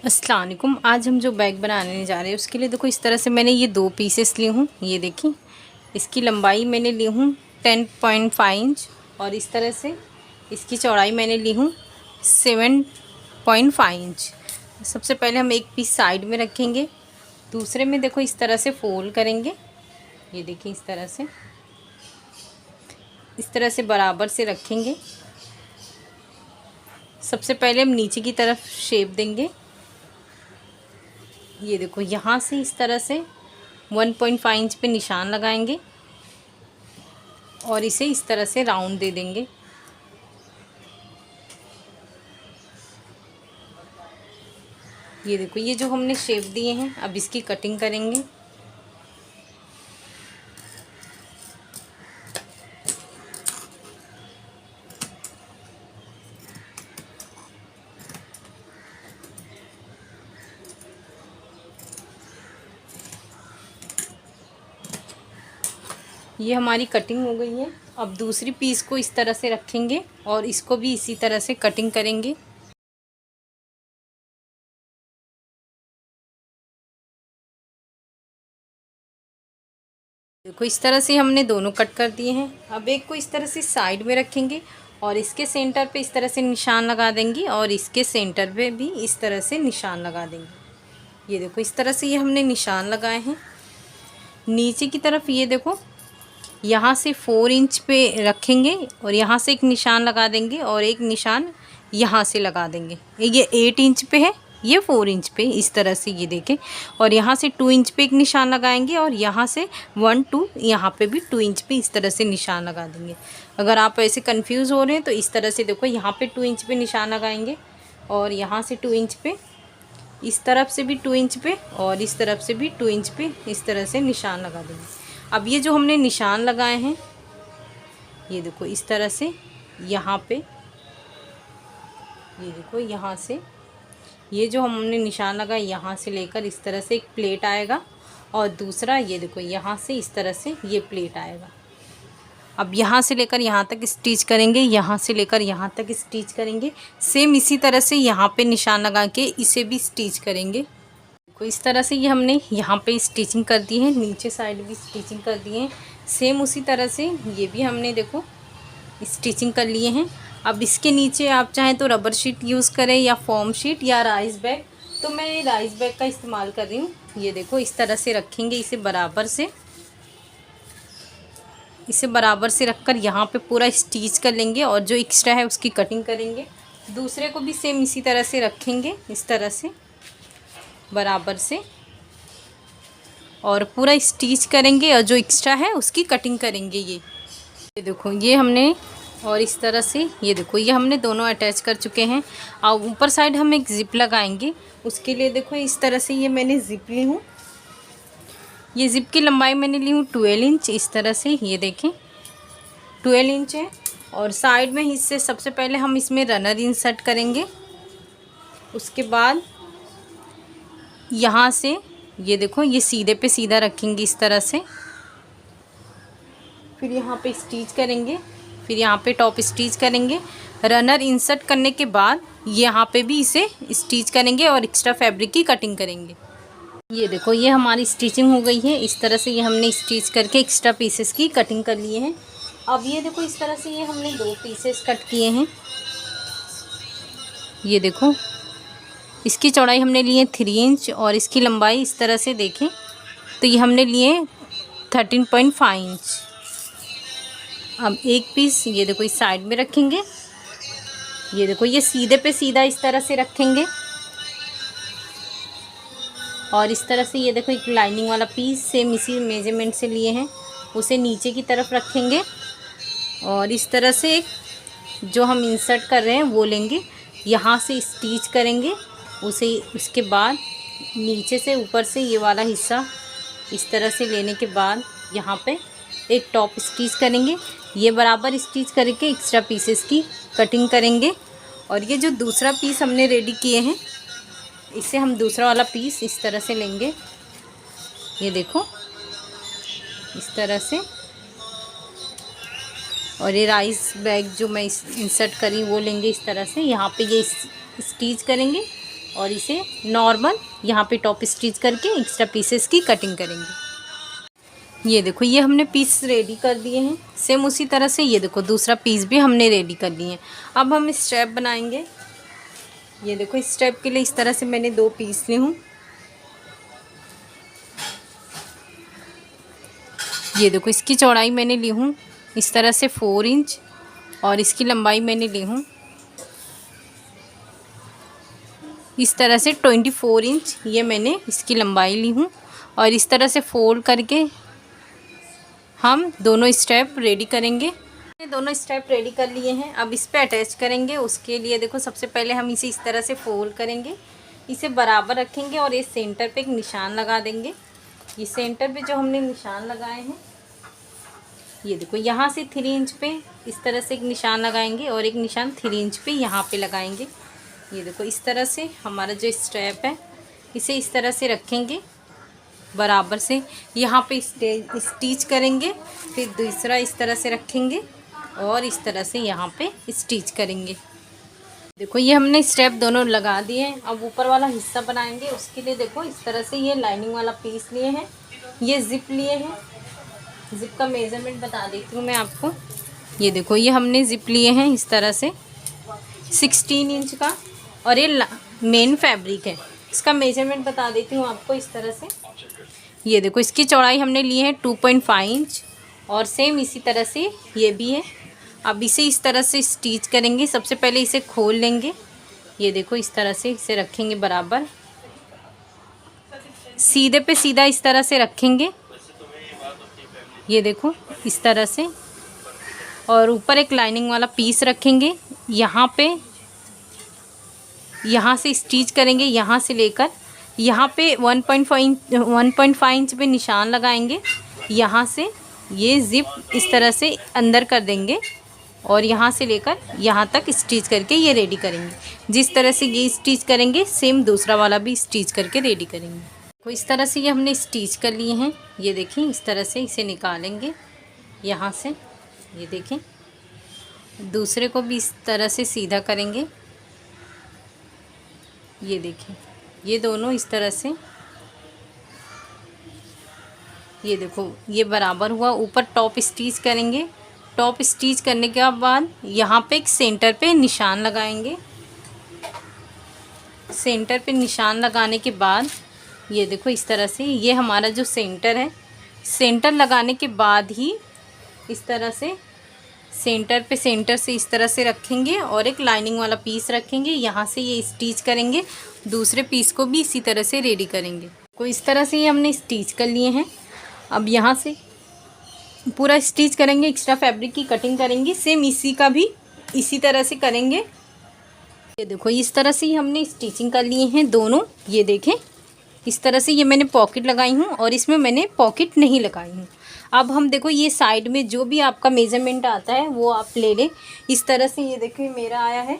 अस्सलाम वालेकुम। आज हम जो बैग बनाने जा रहे हैं उसके लिए देखो इस तरह से मैंने ये 2 पीसेस ली हूँ। ये देखिए, इसकी लंबाई मैंने ली हूँ 10.5 इंच और इस तरह से इसकी चौड़ाई मैंने ली हूँ 7.5 इंच। सबसे पहले हम एक पीस साइड में रखेंगे, दूसरे में देखो इस तरह से फोल्ड करेंगे। ये देखिए इस तरह से बराबर से रखेंगे। सबसे पहले हम नीचे की तरफ शेप देंगे। ये देखो यहाँ से इस तरह से 1.5 इंच पे निशान लगाएंगे और इसे इस तरह से राउंड दे देंगे। ये देखो ये जो हमने शेप दिए हैं, अब इसकी कटिंग करेंगे। ये हमारी कटिंग हो गई है। अब दूसरी पीस को इस तरह से रखेंगे और इसको भी इसी तरह से कटिंग करेंगे। देखो इस तरह से हमने दोनों कट कर दिए हैं। अब एक को इस तरह से साइड में रखेंगे और इसके सेंटर पे इस तरह से निशान लगा देंगे और इसके सेंटर पे भी इस तरह से निशान लगा देंगे। ये देखो इस तरह से ये हमने निशान लगाए हैं। नीचे की तरफ ये देखो यहाँ से 4 इंच पे रखेंगे और यहाँ से एक निशान लगा देंगे और एक निशान यहाँ से लगा देंगे। ये 8 इंच पे है, ये 4 इंच पे, इस तरह से ये देखें। और यहाँ से 2 इंच पे एक निशान लगाएंगे और यहाँ से 1 2 यहाँ पे भी 2 इंच पे इस तरह से निशान लगा देंगे। अगर आप ऐसे कंफ्यूज हो रहे हैं तो इस तरह से देखो, यहाँ पे 2 इंच पे निशान लगाएंगे और यहाँ से 2 इंच पे, इस तरफ से भी 2 इंच पे और इस तरफ से भी 2 इंच पे इस तरह से निशान लगा देंगे। अब ये जो हमने निशान लगाए हैं, ये देखो इस तरह से यहाँ पे, ये देखो यहाँ से ये जो हमने निशान लगाए यहाँ से लेकर इस तरह से एक प्लेट आएगा और दूसरा ये देखो यहाँ से इस तरह से ये प्लेट आएगा। अब यहाँ से लेकर यहाँ तक स्टिच करेंगे, यहाँ से लेकर यहाँ तक स्टिच करेंगे। सेम इसी तरह से यहाँ पे निशान लगा के इसे भी स्टिच करेंगे। देखो इस तरह से ये हमने यहाँ पे स्टिचिंग कर दी है, नीचे साइड भी स्टिचिंग कर दिए हैं। सेम उसी तरह से ये भी हमने देखो स्टिचिंग कर लिए हैं। अब इसके नीचे आप चाहें तो रबर शीट यूज़ करें या फॉर्म शीट या राइस बैग, तो मैं राइस बैग का इस्तेमाल कर रही हूँ। ये देखो इस तरह से रखेंगे, इसे बराबर से रखकर यहाँ पे पूरा स्टिच कर लेंगे और जो एक्स्ट्रा है उसकी कटिंग करेंगे। दूसरे को भी सेम इसी तरह से रखेंगे, इस तरह से बराबर से, और पूरा स्टिच करेंगे और जो एक्स्ट्रा है उसकी कटिंग करेंगे। ये देखो ये हमने, और इस तरह से ये देखो ये हमने दोनों अटैच कर चुके हैं। और ऊपर साइड हम एक ज़िप लगाएंगे। उसके लिए देखो इस तरह से ये मैंने ज़िप ली हूँ। ये ज़िप की लंबाई मैंने ली हूँ 12 इंच। इस तरह से ये देखें 12 इंच है। और साइड में हिस्से सबसे पहले हम इसमें रनर इंसर्ट करेंगे। उसके बाद यहाँ से ये देखो ये सीधे पे सीधा रखेंगे इस तरह से, फिर यहाँ पे स्टिच करेंगे, फिर यहाँ पे टॉप स्टिच करेंगे। रनर इंसर्ट करने के बाद यहाँ पे भी इसे स्टिच करेंगे और एक्स्ट्रा फैब्रिक की कटिंग करेंगे। ये देखो ये हमारी स्टिचिंग हो गई है। इस तरह से ये हमने स्टिच करके एक्स्ट्रा पीसेस की कटिंग कर लिए हैं। अब ये देखो इस तरह से ये हमने 2 पीसेस कट किए हैं। ये देखो इसकी चौड़ाई हमने लिए 3 इंच और इसकी लंबाई इस तरह से देखें तो ये हमने लिए 13.5 इंच। अब एक पीस ये देखो इस साइड में रखेंगे। ये देखो ये सीधे पे सीधा इस तरह से रखेंगे और इस तरह से ये देखो एक लाइनिंग वाला पीस सेम इसी मेजरमेंट से लिए हैं, उसे नीचे की तरफ रखेंगे और इस तरह से एक जो हम इंसर्ट कर रहे हैं वो लेंगे, यहाँ से स्टिच करेंगे उसे। उसके बाद नीचे से ऊपर से ये वाला हिस्सा इस तरह से लेने के बाद यहाँ पे एक टॉप स्टिच करेंगे। ये बराबर स्टिच करके एक्स्ट्रा पीसेस की कटिंग करेंगे। और ये जो दूसरा पीस हमने रेडी किए हैं, इसे हम दूसरा वाला पीस इस तरह से लेंगे। ये देखो इस तरह से, और ये राइस बैग जो मैं इंसर्ट करी वो लेंगे इस तरह से। यहाँ पे ये स्टिच करेंगे और इसे नॉर्मल यहाँ पे टॉप स्टिच करके एक्स्ट्रा पीसेस की कटिंग करेंगे। ये देखो ये हमने पीस रेडी कर दिए हैं। सेम उसी तरह से ये देखो दूसरा पीस भी हमने रेडी कर लिए हैं। अब हम स्ट्रैप बनाएंगे। ये देखो इस स्ट्रैप के लिए इस तरह से मैंने 2 पीस ली हूँ। ये देखो इसकी चौड़ाई मैंने ली हूँ इस तरह से 4 इंच और इसकी लंबाई मैंने ली हूँ इस तरह से 24 इंच। ये मैंने इसकी लंबाई ली हूँ और इस तरह से फोल्ड करके हम दोनों स्टेप रेडी करेंगे। दोनों स्टेप रेडी कर लिए हैं। अब इस पे अटैच करेंगे। उसके लिए देखो सबसे पहले हम इसे इस तरह से फोल्ड करेंगे, इसे बराबर रखेंगे और इस सेंटर पे एक निशान लगा देंगे। ये सेंटर पे जो हमने निशान लगाए हैं, ये देखो यहाँ से 3 इंच पे इस तरह से एक निशान लगाएंगे और एक निशान 3 इंच पे यहाँ पे लगाएंगे। ये देखो इस तरह से हमारा जो स्टेप है इसे इस तरह से रखेंगे बराबर से, यहाँ पे स्टिच करेंगे, फिर दूसरा इस तरह से रखेंगे और इस तरह से यहाँ पे स्टिच करेंगे। देखो ये हमने स्टेप दोनों लगा दिए हैं। अब ऊपर वाला हिस्सा बनाएंगे। उसके लिए देखो इस तरह से ये लाइनिंग वाला पीस लिए हैं, ये जिप लिए हैं। जिप का मेज़रमेंट बता देती हूँ मैं आपको। ये देखो ये हमने जिप लिए हैं इस तरह से 16 इंच का और ये मेन फैब्रिक है। इसका मेजरमेंट बता देती हूँ आपको इस तरह से। ये देखो इसकी चौड़ाई हमने ली है 2.5 इंच और सेम इसी तरह से ये भी है। अब इसे इस तरह से स्टिच करेंगे। सबसे पहले इसे खोल लेंगे। ये देखो इस तरह से इसे रखेंगे बराबर, सीधे पे सीधा इस तरह से रखेंगे। ये देखो इस तरह से, और ऊपर एक लाइनिंग वाला पीस रखेंगे। यहाँ पे यहाँ से स्टिच करेंगे, यहाँ से लेकर यहाँ पे 1.5 इंच पे निशान लगाएंगे। यहाँ से ये जिप इस तरह से अंदर कर देंगे और यहाँ से लेकर यहाँ तक स्टिच करके ये रेडी करेंगे। जिस तरह से ये स्टिच करेंगे सेम दूसरा वाला भी स्टिच करके रेडी करेंगे। तो इस तरह से ये हमने स्टिच कर लिए हैं। ये देखें इस तरह से इसे निकालेंगे यहाँ से। ये देखें दूसरे को भी इस तरह से सीधा करेंगे। ये देखें ये दोनों इस तरह से, ये देखो ये बराबर हुआ। ऊपर टॉप स्टिच करेंगे। टॉप स्टिच करने के बाद यहाँ पे एक सेंटर पे निशान लगाएंगे। सेंटर पे निशान लगाने के बाद ये देखो इस तरह से ये हमारा जो सेंटर है, सेंटर लगाने के बाद ही इस तरह से सेंटर से इस तरह से रखेंगे और एक लाइनिंग वाला पीस रखेंगे। यहाँ से ये स्टिच करेंगे। दूसरे पीस को भी इसी तरह से रेडी करेंगे। तो इस तरह से ये हमने स्टिच कर लिए हैं। अब यहाँ से पूरा स्टिच करेंगे, एक्स्ट्रा फैब्रिक की कटिंग करेंगे। सेम इसी का भी इसी तरह से करेंगे। ये देखो इस तरह से ही हमने स्टिचिंग कर लिए हैं दोनों। ये देखें इस तरह से ये मैंने पॉकेट लगाई हूँ और इसमें मैंने पॉकेट नहीं लगाई हूँ। अब हम देखो ये साइड में जो भी आपका मेजरमेंट आता है वो आप ले लें इस तरह से। ये देखो मेरा आया है,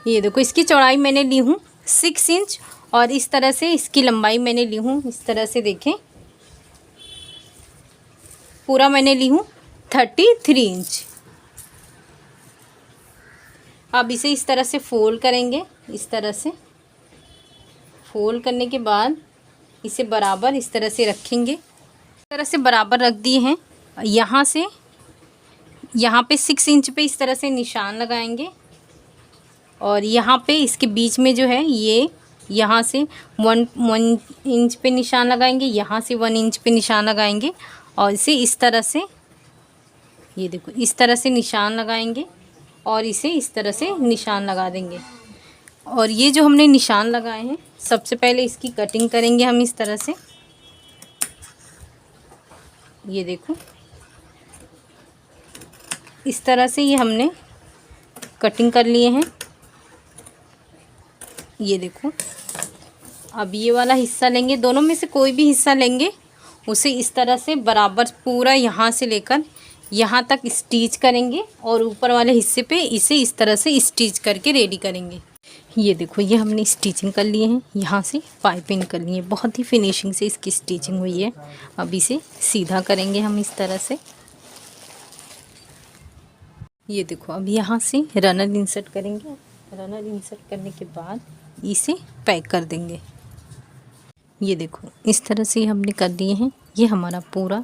ये देखो इसकी चौड़ाई मैंने ली हूँ 6 इंच और इस तरह से इसकी लंबाई मैंने ली हूँ इस तरह से। देखें पूरा मैंने ली हूँ 33 इंच। अब इसे इस तरह से फोल्ड करेंगे। इस तरह से फोल्ड करने के बाद इसे बराबर इस तरह से रखेंगे। इस तरह से बराबर रख दिए हैं। यहाँ से यहाँ पे 6 इंच पे इस तरह से निशान लगाएंगे और यहाँ पे इसके बीच में जो है ये यहाँ से 1 इंच पे निशान लगाएंगे। यहाँ से 1 इंच पे निशान लगाएंगे और इसे इस तरह से, ये देखो इस तरह से निशान लगाएंगे और इसे इस तरह से निशान लगा देंगे। और ये जो हमने निशान लगाए हैं सबसे पहले इसकी कटिंग करेंगे हम इस तरह से। ये देखो इस तरह से ये हमने कटिंग कर लिए हैं। ये देखो अब ये वाला हिस्सा लेंगे, दोनों में से कोई भी हिस्सा लेंगे, उसे इस तरह से बराबर पूरा यहाँ से लेकर यहाँ तक स्टिच करेंगे और ऊपर वाले हिस्से पे इसे इस तरह से स्टिच करके रेडी करेंगे। ये देखो ये हमने स्टिचिंग कर लिए हैं, यहाँ से पाइपिंग कर लिए हैं। बहुत ही फिनिशिंग से इसकी स्टिचिंग हुई है। अब इसे सीधा करेंगे हम इस तरह से। ये देखो अब यहाँ से रनर इंसर्ट करेंगे। रनर इंसर्ट करने के बाद इसे पैक कर देंगे। ये देखो इस तरह से हमने कर दिए हैं। ये हमारा पूरा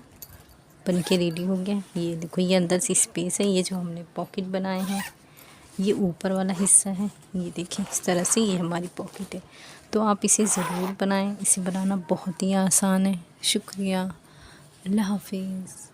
बन के रेडी हो गया। ये देखो ये अंदर से स्पेस है। ये जो हमने पॉकेट बनाए हैं ये ऊपर वाला हिस्सा है। ये देखिए इस तरह से ये हमारी पॉकेट है। तो आप इसे ज़रूर बनाएं। इसे बनाना बहुत ही आसान है। शुक्रिया। अल्लाह हाफिज़।